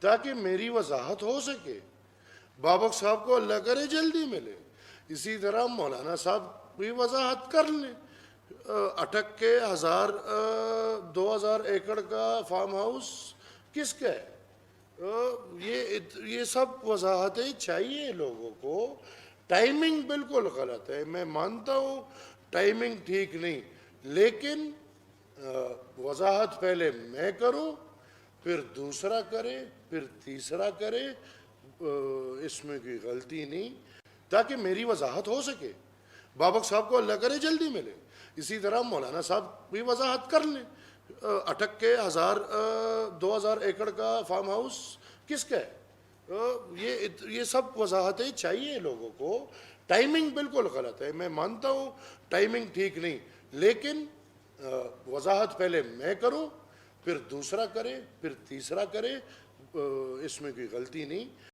تاکہ میری وضاحت ہو سکے۔ بابک صاحب کو اللہ کرے جلدی ملے، اسی طرح مولانا صاحب بھی وضاحت کر لیں۔ اٹک کے 2000 ایکڑ کا فارم ہاؤس کس کا ہے؟ یہ سب وضاحتیں چاہیے لوگوں کو۔ ٹائمنگ بالکل غلط ہے، میں مانتا ہوں ٹائمنگ ٹھیک نہیں، لیکن وضاحت پہلے میں کروں، پھر دوسرا کرے، پھر تیسرا کرے، اس میں کوئی غلطی نہیں، تاکہ میری وضاحت ہو سکے۔ بابک صاحب کو اللہ کرے جلدی ملے، اسی طرح مولانا صاحب بھی وضاحت کر لیں۔ اٹک کے 2000 ایکڑ کا فارم ہاؤس کس کا ہے؟ یہ سب وضاحتیں چاہیے لوگوں کو۔ ٹائمنگ بالکل غلط ہے، میں مانتا ہوں ٹائمنگ ٹھیک نہیں، لیکن وضاحت پہلے میں کروں، پھر دوسرا کرے، پھر تیسرا کرے، اس میں کوئی غلطی نہیں۔